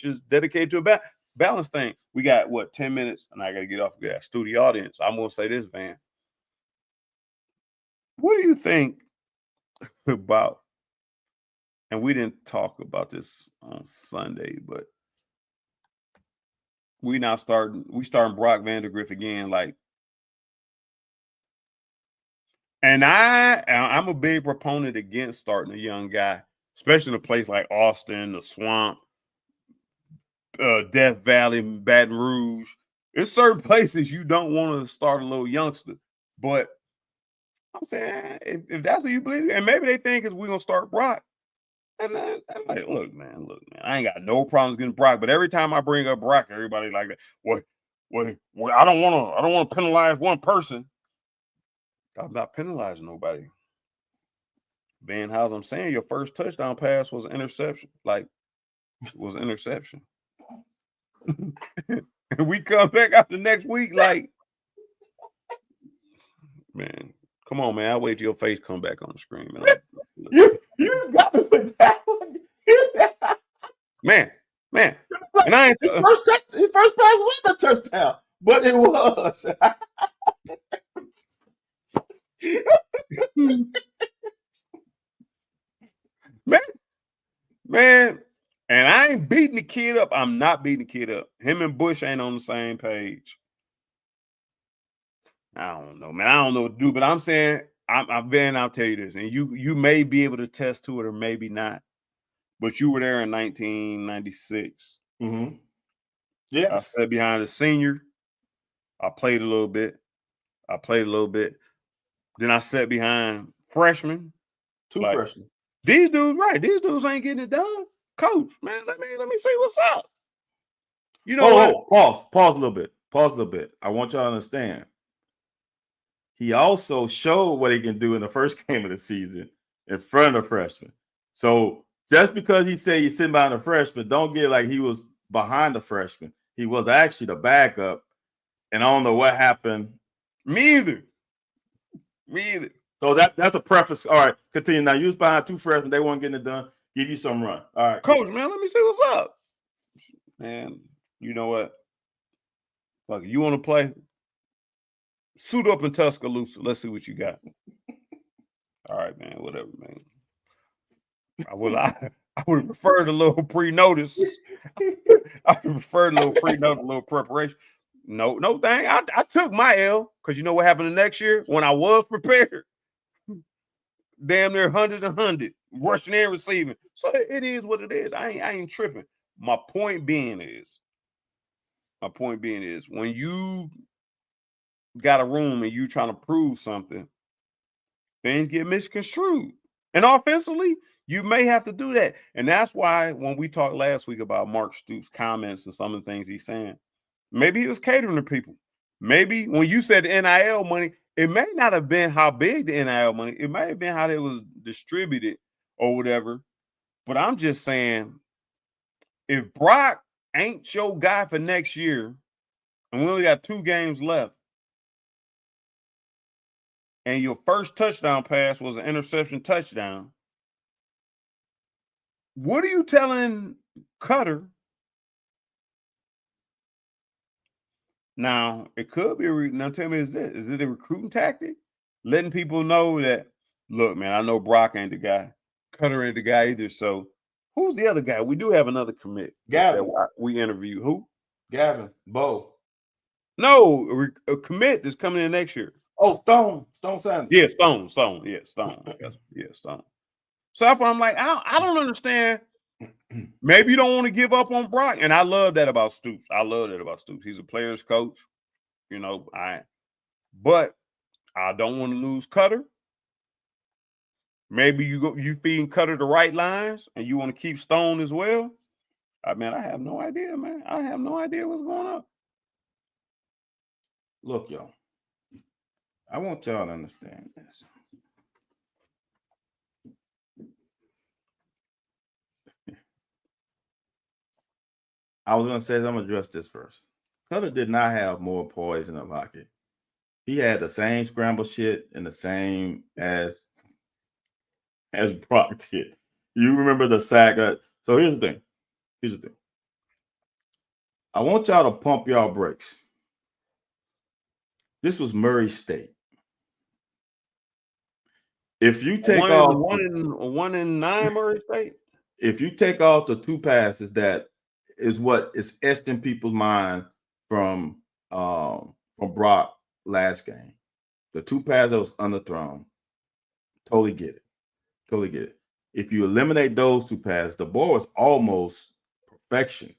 is dedicated to a balance thing. We got 10 minutes, and I got to get off of that studio audience. I'm gonna say this, Van. What do you think about? And we didn't talk about this on Sunday, but we starting Brock Vandagriff again. And I'm a big proponent against starting a young guy, especially in a place like Austin, the Swamp, Death Valley, Baton Rouge. There's certain places you don't want to start a little youngster. But I'm saying if that's what you believe, and maybe they think is we're gonna start Brock. And I'm like, look, man, I ain't got no problems getting Brock, but every time I bring up Brock, everybody like that. What? I don't want to penalize one person. I'm not penalizing nobody. Ben, how's I'm saying your first touchdown pass was an interception. And we come back out the next week, man, come on, man. I'll wait till your face come back on the screen, man. You got me with that one. Man. And I ain't his first pass wasn't a touchdown, but it was. Man, and I ain't beating the kid up. I'm not beating the kid up. Him and Bush ain't on the same page. I don't know, man. I don't know what to do, but I'm saying, I'll tell you this, and you may be able to test to it or maybe not, but you were there in 1996. Mm-hmm. Yeah, I sat behind a senior. I played a little bit. Then I sat behind freshmen. 2 freshmen. These dudes, right? These dudes ain't getting it done. Coach, man, let me see what's up. Pause a little bit. I want y'all to understand. He also showed what he can do in the first game of the season in front of freshmen. So just because he said he's sitting behind the freshman, don't get like he was behind the freshman. He was actually the backup. And I don't know what happened. Me either. So that's a preface. All right, continue. Now you was behind 2 freshmen. They weren't getting it done. Give you some run. All right. Coach, man, let me see what's up. Man, you know what? Fuck, you want to play? Suit up in Tuscaloosa. Let's see what you got. All right, man. Whatever, man. I would prefer a little pre-notice. I would prefer a little pre-notice, a little preparation. No thing. I took my L because you know what happened the next year when I was prepared. Damn near 100 rushing and receiving. So it is what it is. I ain't tripping. My point being is when you got a room and you trying to prove something, things get misconstrued. And offensively, you may have to do that. And that's why when we talked last week about Mark Stoops' comments and some of the things he's saying, maybe he was catering to people. Maybe when you said NIL money, it may not have been how big the NIL money, it may have been how it was distributed or whatever. But I'm just saying, if Brock ain't your guy for next year, and we only got 2 games left, and your first touchdown pass was an interception touchdown, what are you telling Cutter? Now, it could be now tell me, is it a recruiting tactic? Letting people know that, look, man, I know Brock ain't the guy. Cutter ain't the guy either. So who's the other guy? We do have another commit. Gavin. We interview. Who? Gavin. Bo. No, a commit that's coming in next year. Oh, Stone Sanders. Yeah, Stone. Yeah, Stone. Yeah, Stone. So I'm like, I don't understand. Maybe you don't want to give up on Brock. And I love that about Stoops. He's a player's coach. But I don't want to lose Cutter. Maybe you feeding Cutter the right lines and you want to keep Stone as well. I have no idea, man. I have no idea what's going on. Look, y'all. I want y'all to understand this. I was going to say, I'm going to address this first. Cutter did not have more poise in the pocket. He had the same scramble shit and the same as Brock did. You remember the sack? So here's the thing. I want y'all to pump y'all brakes. This was Murray State. If you take off 1-9 Murray State, if you take off the two passes, that is what is etched in people's mind from Brock last game. The two passes that was underthrown. Totally get it. If you eliminate those two passes, the ball was almost perfection.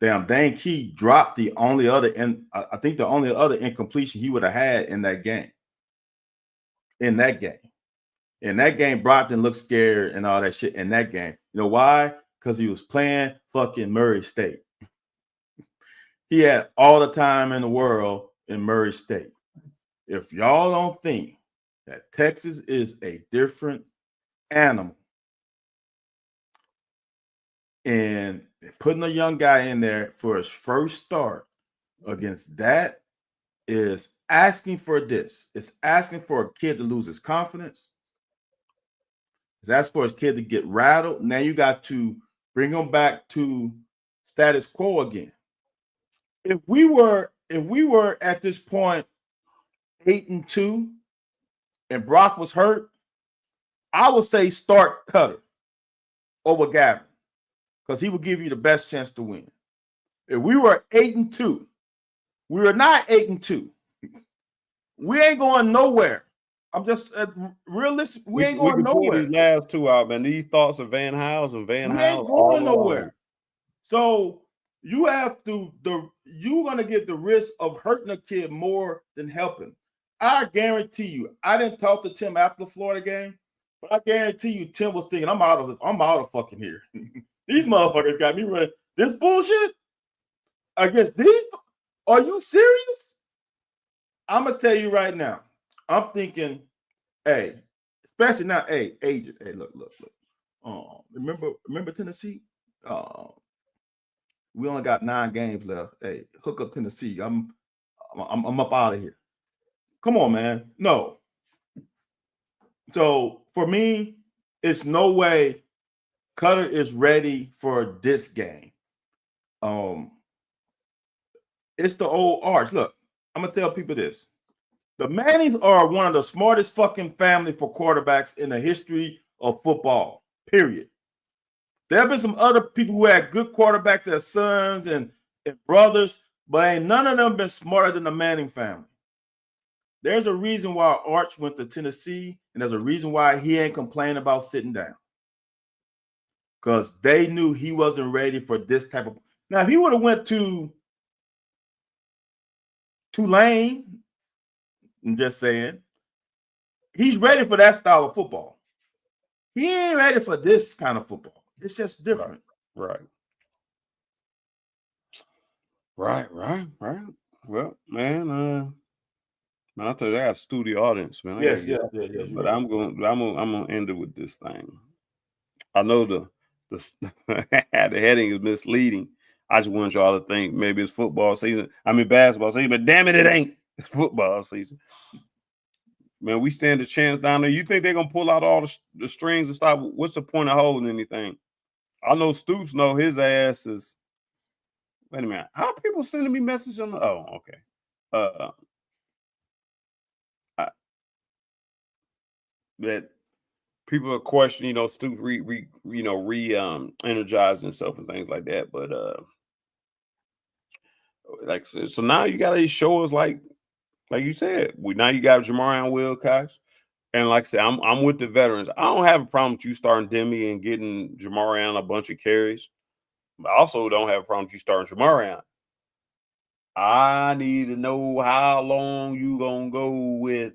Damn, Dane Key dropped the only other incompletion he would have had in that game. In that game, Brockton looked scared and all that shit in that game. You know why? Because he was playing fucking Murray State. He had all the time in the world in Murray State. If y'all don't think that Texas is a different animal, and putting a young guy in there for his first start against that is asking for this. It's asking for a kid to lose his confidence. It's asking for his kid to get rattled. Now you got to bring him back to status quo again. If we were at this point 8-2 and Brock was hurt, I would say start Cutter over Gavin, because he would give you the best chance to win. If we were 8-2, we were not 8-2. We ain't going nowhere. I'm just realistic. We ain't going nowhere. These last two out, man. These thoughts of Van Hals and Van Hals. We ain't going nowhere. So you have to you're gonna get the risk of hurting a kid more than helping. I guarantee you. I didn't talk to Tim after the Florida game, but I guarantee you, Tim was thinking, I'm out of fucking here. These motherfuckers got me running this bullshit against these. Are you serious? I'm gonna tell you right now. I'm thinking, hey, especially now, hey, agent, hey, look. Remember Tennessee? We only got 9 games left. Hey, hook up Tennessee. I'm up out of here. Come on, man. No. So for me, it's no way Cutter is ready for this game. It's the old arch. Look, I'm gonna tell people this. The Mannings are one of the smartest fucking family for quarterbacks in the history of football, period. There have been some other people who had good quarterbacks as sons and brothers, but ain't none of them been smarter than the Manning family. There's a reason why Arch went to Tennessee, and there's a reason why he ain't complaining about sitting down. Because they knew he wasn't ready for this type of. Now, if he would have went to Tulane, I'm just saying, he's ready for that style of football. He ain't ready for this kind of football. It's just different. Right. Well, man, I thought I got a studio audience, man. Yes. But I'm gonna end it with this thing. I know the heading is misleading. I just want y'all to think maybe it's football season. Basketball season, but damn it ain't. It's football season. Man, we stand a chance down there. You think they're gonna pull out all the strings and stop? What's the point of holding anything? I know Stoops know his ass is. Wait a minute. How are people sending me messages on the? Oh, okay. That people are questioning, Stoops energized himself and things like that. But like I said, so now you got these shows like you said, now you got Jamarian Wilcox. And like I said, I'm with the veterans. I don't have a problem with you starting Demi and getting Jamarian a bunch of carries. But I also don't have a problem with you starting Jamarian. I need to know how long you gonna go with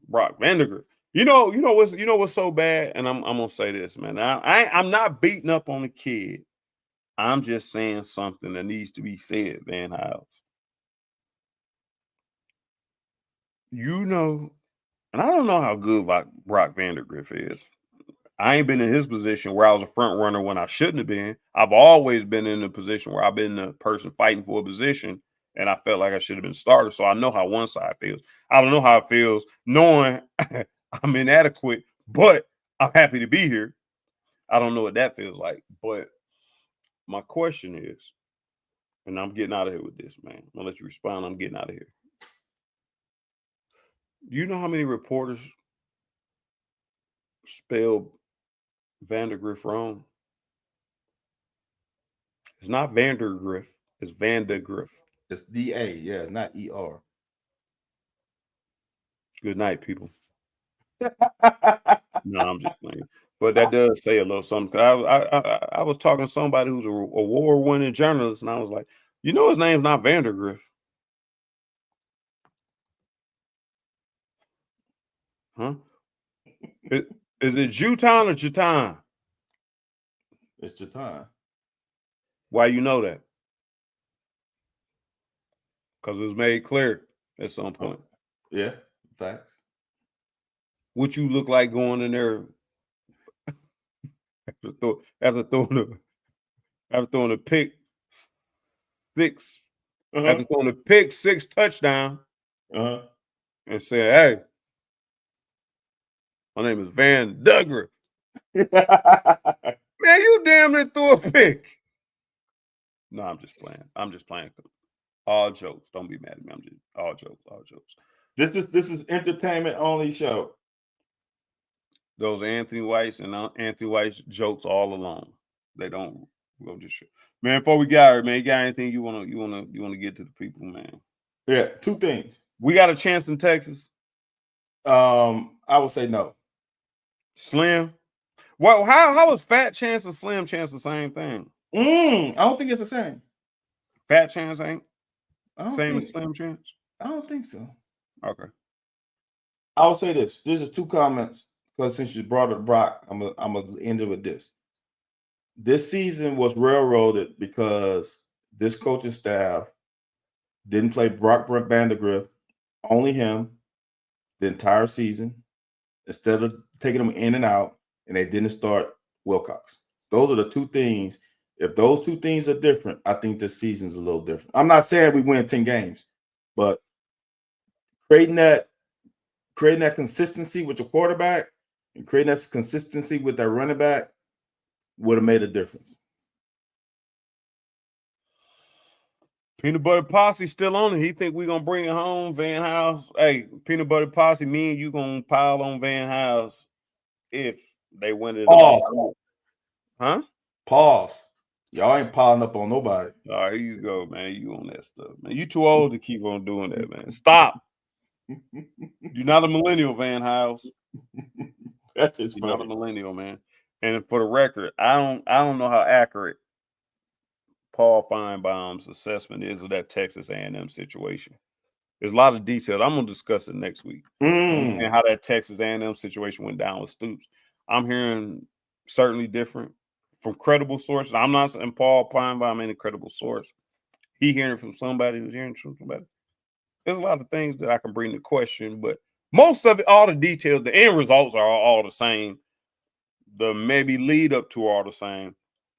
Brock Vandagriff. You know what's so bad, and I'm gonna say this, man. I'm not beating up on the kid. I'm just saying something that needs to be said, Van House. And I don't know how good Brock Vandagriff is. I ain't been in his position where I was a front runner when I shouldn't have been. I've always been in a position where I've been the person fighting for a position, and I felt like I should have been started. So I know how one side feels. I don't know how it feels knowing I'm inadequate, but I'm happy to be here. I don't know what that feels like. But my question is, and I'm getting out of here with this, man. I'm gonna let you respond. I'm getting out of here. You know how many reporters spelled Vandagriff wrong? It's not Vandergriff. It's Vandagriff. It's D-A, yeah, not E-R. Good night, people. No, I'm just playing. But that does say a little something. I was talking to somebody who's an award-winning journalist, and I was like, his name's not Vandergriff. Huh? Is it Jutan or Jatan? It's Jatan. Why you know that? Because it was made clear at some point. Yeah, facts. What you look like going in there after throwing a pick six, after throwing a pick six touchdown, and saying, "Hey, my name is Vandagriff." Man, you damn near threw a pick. No, I'm just playing. All jokes. Don't be mad at me. I'm just all jokes. This is entertainment only show. Those Anthony Weiss and Anthony Weiss jokes all along. They don't go just show. Man, before we got here, man, you got anything you wanna get to the people, man? Yeah, two things. We got a chance in Texas. I would say no. Slim. Well, how is Fat Chance and Slim Chance the same thing? I don't think it's the same. Fat Chance ain't same as Slim Chance? I don't think so. Okay. I'll say this. This is two comments because since you brought up Brock, I'm gonna end it with this. This season was railroaded because this coaching staff didn't play Brock Vandagriff, only him, the entire season, instead of taking him in and out, and they didn't start Wilcox. Those are the two things. If those two things are different, I think this season's a little different. I'm not saying we win 10 games, but creating that consistency with your quarterback and creating that consistency with that running back would have made a difference. Peanut Butter Posse still on it. He think we're gonna bring it home, Van House. Hey, Peanut Butter Posse, me and you gonna pile on Van House if they win it. Pause. Huh? Pause. Y'all ain't piling up on nobody. All right, here you go, man. You on that stuff, man. You too old to keep on doing that, man. Stop. You're not a millennial, Van House. That's just You're not a millennial, man. And for the record, I don't know how accurate Paul Feinbaum's assessment is of that Texas A&M situation. There's a lot of details. I'm gonna discuss it next week. And how that Texas A&M situation went down with Stoops. I'm hearing certainly different from credible sources. I'm not saying Paul Feinbaum ain't a credible source. He hearing from somebody who's hearing from somebody. There's a lot of things that I can bring to question, but most of it, all the details, the end results are all the same. The maybe lead up to are all the same.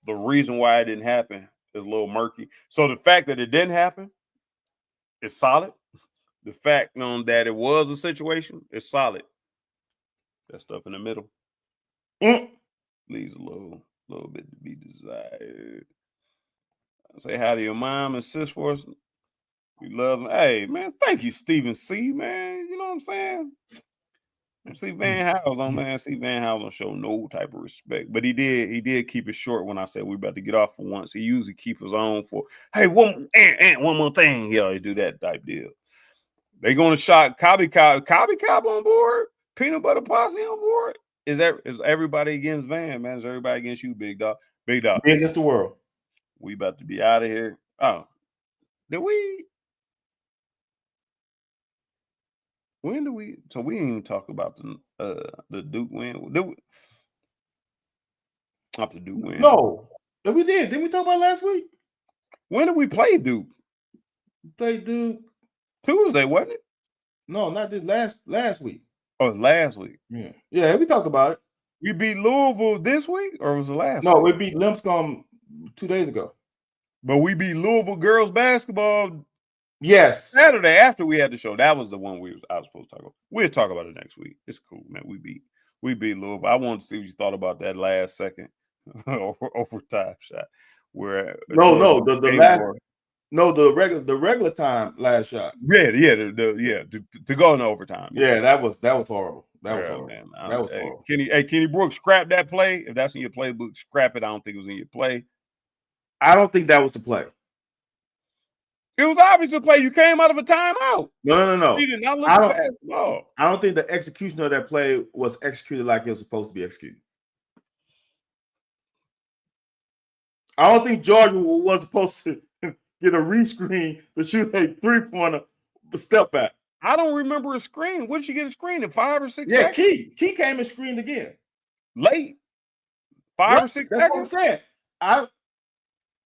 The reason why it didn't happen is a little murky. So the fact that it didn't happen is solid. The fact that it was a situation is solid. That stuff in the middle leaves a little bit to be desired. Say hi to your mom and sis for us. We love them. Hey, man, thank you, Stephen C., man. You know what I'm saying? See Van House on man. See Van House don't show no type of respect, but he did keep it short when I said we about to get off for once. He usually keep his own for hey one more thing. He always do that type deal. They going to shot Cobby Cobb on board. Peanut Butter Posse on board. Is everybody against Van, man? Is everybody against you, Big Dog? Big Dog. Me against the world. We about to be out of here. Oh, did we? When do we? So we didn't even talk about the Duke win. Did we? Not the Duke win. No, we did. Didn't we talk about last week? When did we play Duke? We played Duke Tuesday, wasn't it? No, not this last week. Oh, last week. Yeah, we talked about it. We beat Louisville this week, or was it last? No, week? we beat Lipscomb 2 days ago. But we beat Louisville girls basketball. Yes, Saturday after we had the show. That was the one I was supposed to talk about. We'll talk about it next week. It's cool, man. We beat Louisville. I wanted to see what you thought about that last second overtime shot. Where the regular time last shot. To go in overtime. Yeah, that was horrible. That was horrible. Man, that was horrible. Kenny Brooks, scrap that play. If that's in your playbook, scrap it. I don't think it was in your play. I don't think that was the play. It was obvious a play. You came out of a timeout. No. He did not look at the I don't think the execution of that play was executed like it was supposed to be executed. I don't think Georgia was supposed to get a rescreen to shoot a 3-pointer step back. I don't remember a screen. What did you get a screen in 5 or 6 seconds? Yeah, Key came and screened again. Late. 5 or 6 That's seconds. What I'm saying.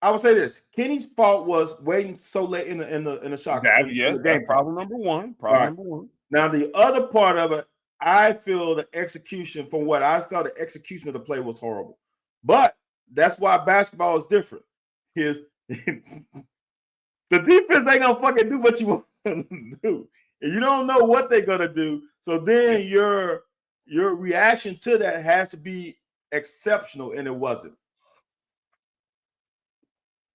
I would say this: Kenny's fault was waiting so late in the shot. That's problem number one. Number one. Now the other part of it, I feel the execution, from what I saw, the execution of the play was horrible. But that's why basketball is different. The defense ain't gonna fucking do what you want them to do, and you don't know what they're gonna do. So then your reaction to that has to be exceptional, and it wasn't.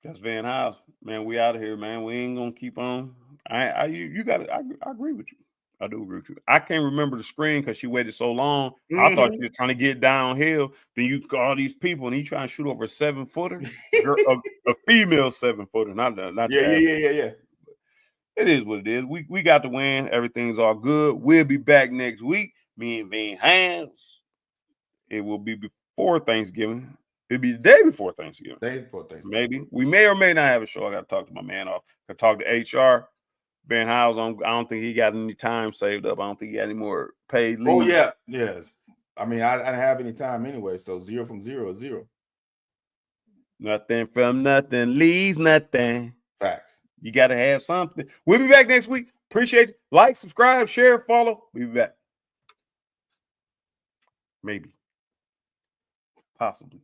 That's Van House, man. We out of here, man. We ain't gonna keep on. I agree with you. I do agree with you. I can't remember the screen because she waited so long. Mm-hmm. I thought you were trying to get downhill. Then you got all these people, and you trying to shoot over a 7-footer, a female 7-footer, not yeah. It is what it is. We got the win. Everything's all good. We'll be back next week. Me and Van House. It will be before Thanksgiving. It'd be the day before Thanksgiving. Maybe. We may or may not have a show. I got to talk to my man off. I talk to HR. Ben Howes, I don't think he got any time saved up. I don't think he got any more paid leave. Oh, yeah. Yes. I mean, I didn't have any time anyway, so 0 from 0 is 0. Nothing from nothing leaves nothing. Facts. You got to have something. We'll be back next week. Appreciate it. Like, subscribe, share, follow. We'll be back. Maybe. Possibly.